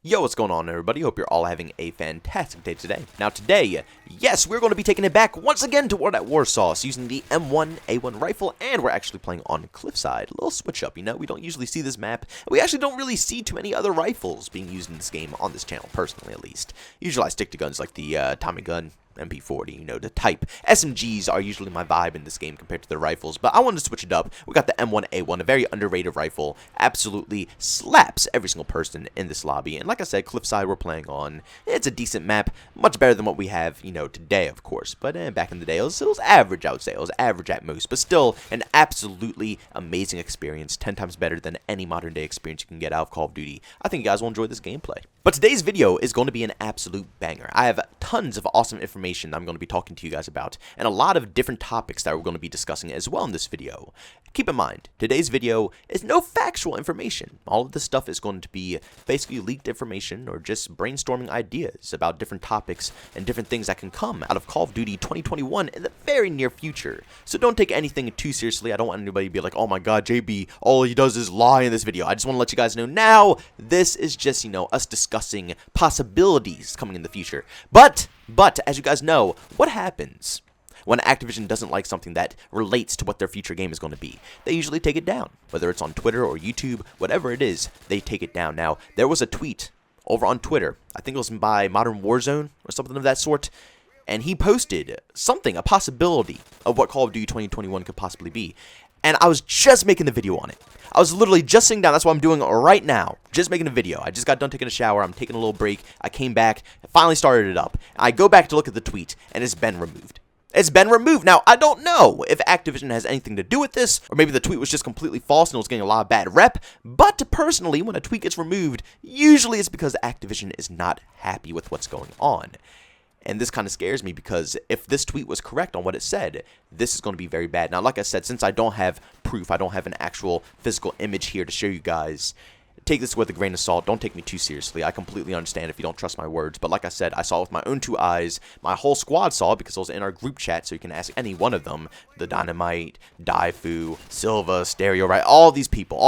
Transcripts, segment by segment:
Yo, what's going on, everybody? Hope you're all having a fantastic day today. Now today, yes, we're going to be taking it back once again to War at Warsaw using the M1A1 rifle, and we're actually playing on Cliffside. A little switch up, you know, we don't usually see this map, and we actually don't really see too many other rifles being used in this game on this channel, personally at least. Usually I stick to guns like the Tommy gun, MP40, you know, the type. SMGs are usually my vibe in this game compared to the rifles, but I wanted to switch it up. We got the M1A1, a very underrated rifle, absolutely slaps every single person in this lobby, and like I said, Cliffside we're playing on. It's a decent map, much better than what we have, you know, today, of course, but back in the day, it was average, I would say. It was average at most, but still an absolutely amazing experience, 10 times better than any modern day experience you can get out of Call of Duty. I think you guys will enjoy this gameplay. But today's video is going to be an absolute banger. I have tons of awesome information that I'm going to be talking to you guys about, and a lot of different topics that we're going to be discussing as well in this video. Keep in mind, today's video is no factual information. All of this stuff is going to be basically leaked information or just brainstorming ideas about different topics and different things that can come out of Call of Duty 2021 in the very near future. So don't take anything too seriously. I don't want anybody to be like, oh my god, JB, all he does is lie in this video. I just want to let you guys know now, this is just, you know, us discussing possibilities coming in the future. But, as you guys know, what happens when Activision doesn't like something that relates to what their future game is going to be? They usually take it down. Whether it's on Twitter or YouTube, whatever it is, they take it down. Now, there was a tweet over on Twitter, I think it was by Modern Warzone or something of that sort, and he posted something, a possibility of what Call of Duty 2021 could possibly be. And I was just making the video on it. I was literally just sitting down. That's what I'm doing right now. Just making a video. I just got done taking a shower. I'm taking a little break. I came back, finally started it up. I go back to look at the tweet, and it's been removed. It's been removed. Now, I don't know if Activision has anything to do with this, or maybe the tweet was just completely false and it was getting a lot of bad rep, but personally, when a tweet gets removed, usually it's because Activision is not happy with what's going on. And this kind of scares me because if this tweet was correct on what it said, this is going to be very bad. Now, like I said, since I don't have proof, I don't have an actual physical image here to show you guys, take this with a grain of salt. Don't take me too seriously. I completely understand if you don't trust my words. But like I said, I saw it with my own two eyes. My whole squad saw it because it was in our group chat, so you can ask any one of them. The Dynamite, Daifu, Silva, Stereo, right? All these people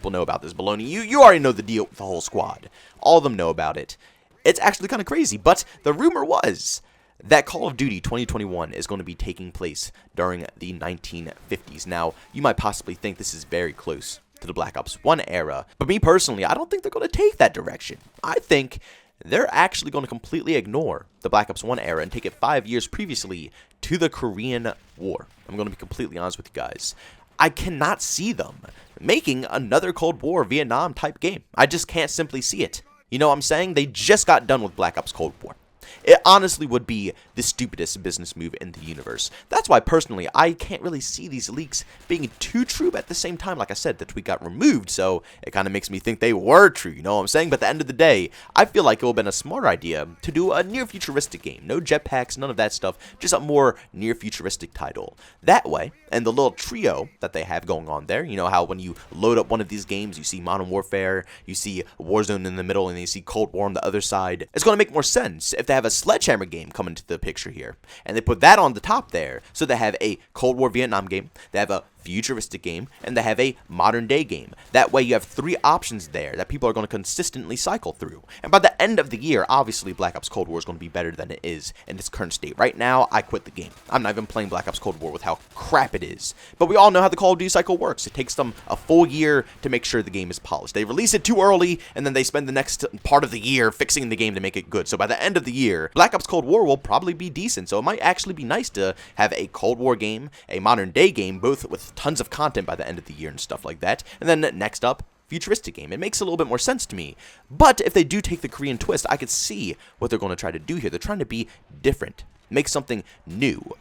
know about this baloney. You already know the deal with the whole squad. All of them know about it. It's actually kind of crazy, but the rumor was that Call of Duty 2021 is going to be taking place during the 1950s. Now, you might possibly think this is very close to the Black Ops 1 era, but me personally, I don't think they're going to take that direction. I think they're actually going to completely ignore the Black Ops 1 era and take it 5 years previously to the Korean War. I'm going to be completely honest with you guys. I cannot see them making another Cold War Vietnam type game. I just can't simply see it. You know what I'm saying? They just got done with Black Ops Cold War. It honestly would be the stupidest business move in the universe. That's why, personally, I can't really see these leaks being too true, but at the same time, like I said, the tweet got removed, so it kind of makes me think they were true, you know what I'm saying? But at the end of the day, I feel like it would have been a smarter idea to do a near-futuristic game. No jetpacks, none of that stuff, just a more near-futuristic title. That way, and the little trio that they have going on there, you know how when you load up one of these games, you see Modern Warfare, you see Warzone in the middle, and then you see Cold War on the other side. It's going to make more sense if they have a Sledgehammer game come into the picture here, and they put that on the top there, so they have a Cold War Vietnam game, they have a futuristic game, and they have a modern day game. That way you have three options there that people are going to consistently cycle through. And by the end of the year, obviously Black Ops Cold War is going to be better than it is in its current state. Right now, I quit the game. I'm not even playing Black Ops Cold War with how crap it is. But we all know how the Call of Duty cycle works. It takes them a full year to make sure the game is polished. They release it too early, and then they spend the next part of the year fixing the game to make it good. So by the end of the year, Black Ops Cold War will probably be decent. So it might actually be nice to have a Cold War game, a modern day game, both with tons of content by the end of the year and stuff like that. And then next up, futuristic game. It makes a little bit more sense to me. But if they do take the Korean twist, I could see what they're going to try to do here. They're trying to be different, make something new.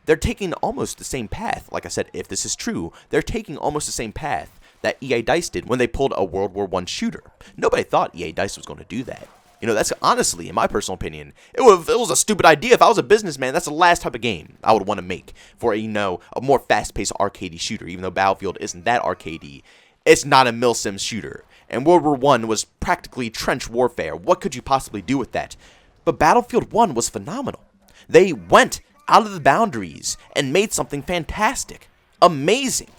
They're taking almost the same path. Like I said, if this is true, they're taking almost the same path that EA Dice did when they pulled a World War I shooter. Nobody thought EA Dice was going to do that. You know, that's honestly, in my personal opinion, it was a stupid idea. If I was a businessman, that's the last type of game I would want to make for a more fast-paced arcadey shooter. Even though Battlefield isn't that arcadey, it's not a milsim shooter. And World War I was practically trench warfare. What could you possibly do with that? But Battlefield 1 was phenomenal. They went out of the boundaries and made something fantastic, amazing.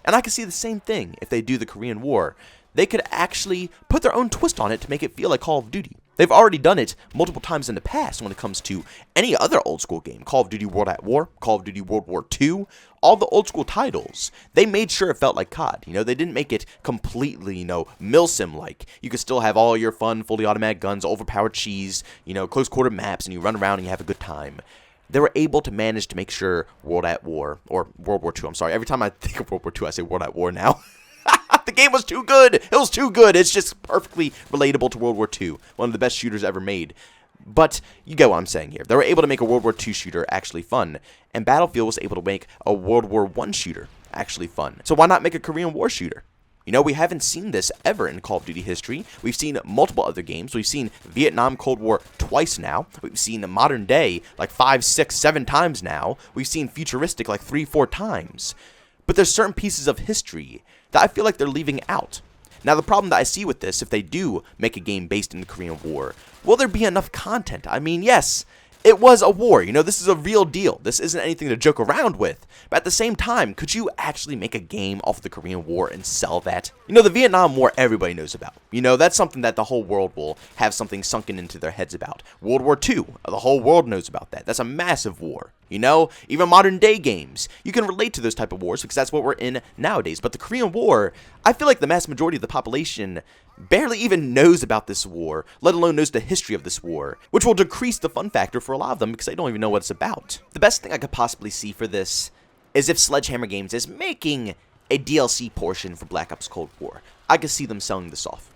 And I can see the same thing if they do the Korean War. they could actually put their own twist on it to make it feel like Call of Duty. They've already done it multiple times in the past when it comes to any other old school game. Call of Duty World at War, Call of Duty World War II, all the old school titles. They made sure it felt like COD. You know, they didn't make it completely, you know, milsim-like. You could still have all your fun, fully automatic guns, overpowered cheese, you know, close quarter maps, and you run around and you have a good time. They were able to manage to make sure World at War, or World War II, I'm sorry. Every time I think of World War II, I say World at War now. The game was too good. It was too good. It's just perfectly relatable to World War II. One of the best shooters ever made. But you get what I'm saying here. They were able to make a World War II shooter actually fun. And Battlefield was able to make a World War I shooter actually fun. So why not make a Korean War shooter? You know, we haven't seen this ever in Call of Duty history. We've seen multiple other games. We've seen Vietnam Cold War twice now. We've seen the modern day like 5, 6, 7 times now. We've seen futuristic like 3, 4 times. But there's certain pieces of history that I feel like they're leaving out. Now, the problem that I see with this, if they do make a game based in the Korean War, will there be enough content? I mean, yes, it was a war. You know, this is a real deal. This isn't anything to joke around with. But at the same time, could you actually make a game off of the Korean War and sell that? You know, the Vietnam War everybody knows about. You know, that's something that the whole world will have something sunken into their heads about. World War II, the whole world knows about that. That's a massive war. You know, even modern day games, you can relate to those type of wars because that's what we're in nowadays. But the Korean War, I feel like the mass majority of the population barely even knows about this war, let alone knows the history of this war, which will decrease the fun factor for a lot of them because they don't even know what it's about. The best thing I could possibly see for this is if Sledgehammer Games is making a DLC portion for Black Ops Cold War. I could see them selling this off.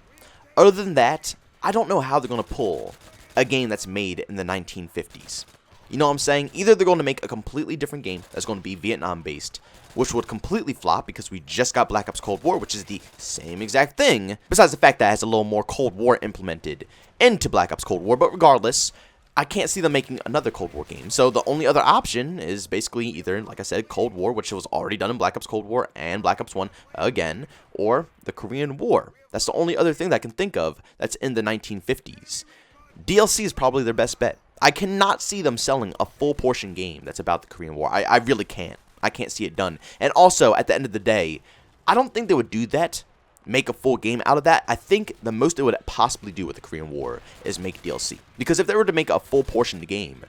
Other than that, I don't know how they're going to pull a game that's made in the 1950s. You know what I'm saying? Either they're going to make a completely different game that's going to be Vietnam-based, which would completely flop because we just got Black Ops Cold War, which is the same exact thing, besides the fact that it has a little more Cold War implemented into Black Ops Cold War. But regardless, I can't see them making another Cold War game. So the only other option is basically either, like I said, Cold War, which was already done in Black Ops Cold War and Black Ops 1 again, or the Korean War. That's the only other thing that I can think of that's in the 1950s. DLC is probably their best bet. I cannot see them selling a full portion game that's about the Korean War. I really can't. I can't see it done. And also, at the end of the day, I don't think they would do that, make a full game out of that. I think the most they would possibly do with the Korean War is make DLC. Because if they were to make a full portion game,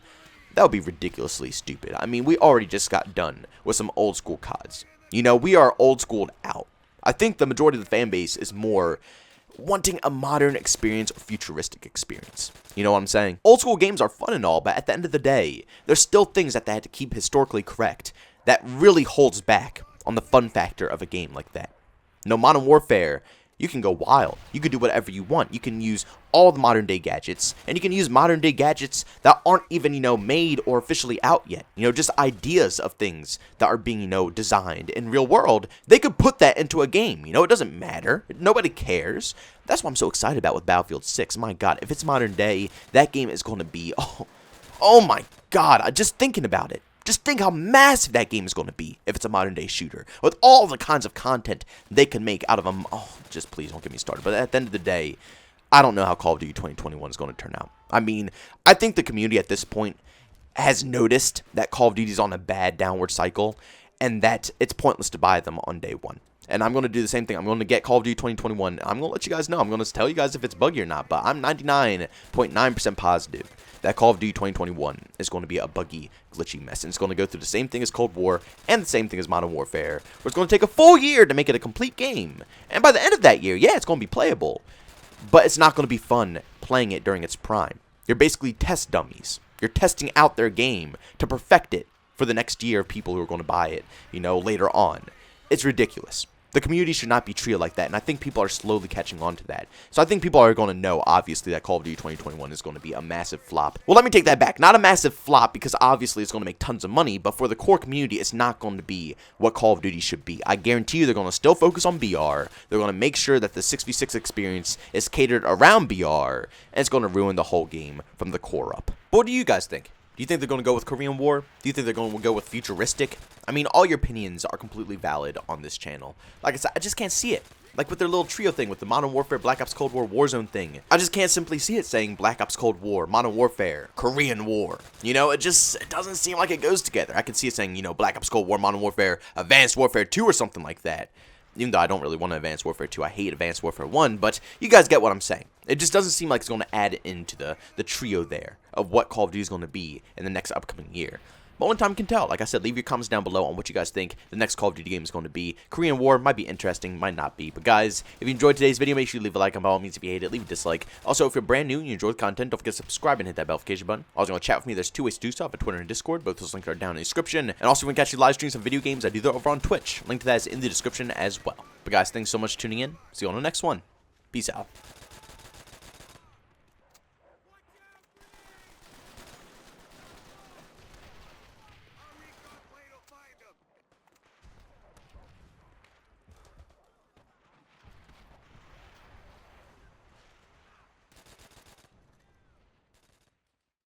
that would be ridiculously stupid. I mean, we already just got done with some old school CODs. You know, we are old schooled out. I think the majority of the fan base is more wanting a modern experience or futuristic experience. You know what I'm saying? Old school games are fun and all, but at the end of the day, there's still things that they had to keep historically correct that really holds back on the fun factor of a game like that. No, Modern Warfare, you can go wild. You can do whatever you want. You can use all the modern day gadgets, and you can use modern day gadgets that aren't even, you know, made or officially out yet. You know, just ideas of things that are being, you know, designed in real world. They could put that into a game. You know, it doesn't matter. Nobody cares. That's what I'm so excited about with Battlefield 6. My God, if it's modern day, that game is going to be, oh my God, just thinking about it. Just think how massive that game is going to be if it's a modern day shooter. With all the kinds of content they can make out of them. Oh, just please don't get me started. But at the end of the day, I don't know how Call of Duty 2021 is going to turn out. I mean, I think the community at this point has noticed that Call of Duty is on a bad downward cycle and that it's pointless to buy them on day one. And I'm going to do the same thing. I'm going to get Call of Duty 2021. I'm going to let you guys know. I'm going to tell you guys if it's buggy or not. But I'm 99.9% positive that Call of Duty 2021 is going to be a buggy, glitchy mess. And it's going to go through the same thing as Cold War and the same thing as Modern Warfare, where it's going to take a full year to make it a complete game. And by the end of that year, yeah, it's going to be playable. But it's not going to be fun playing it during its prime. You're basically test dummies. You're testing out their game to perfect it for the next year of people who are going to buy it, you know, later on. It's ridiculous. The community should not be treated like that, and I think people are slowly catching on to that. So I think people are going to know, obviously, that Call of Duty 2021 is going to be a massive flop. Well, let me take that back. Not a massive flop, because obviously it's going to make tons of money, but for the core community, it's not going to be what Call of Duty should be. I guarantee you they're going to still focus on BR. They're going to make sure that the 6v6 experience is catered around BR, and it's going to ruin the whole game from the core up. But what do you guys think? Do you think they're going to go with Korean War? Do you think they're going to go with futuristic? I mean, all your opinions are completely valid on this channel. Like I said, I just can't see it. Like with their little trio thing with the Modern Warfare, Black Ops Cold War, Warzone thing. I just can't simply see it saying Black Ops Cold War, Modern Warfare, Korean War. You know, it doesn't seem like it goes together. I can see it saying, you know, Black Ops Cold War, Modern Warfare, Advanced Warfare 2 or something like that. Even though I don't really want an Advanced Warfare 2, I hate Advanced Warfare 1, but you guys get what I'm saying. It just doesn't seem like it's going to add into the trio there of what Call of Duty is going to be in the next upcoming year. But only time can tell. Like I said, leave your comments down below on what you guys think the next Call of Duty game is going to be. Korean War might be interesting, might not be. But guys, if you enjoyed today's video, make sure you leave a like, and by all means, if you hate it, leave a dislike. Also, if you're brand new and you enjoy the content, don't forget to subscribe and hit that notification button. Also, want to chat with me, there's two ways to do so, at Twitter and Discord. Both those links are down in the description. And also, if you want to catch the live streams of video games, I do that over on Twitch. Link to that is in the description as well. But guys, thanks so much for tuning in. See you on the next one. Peace out.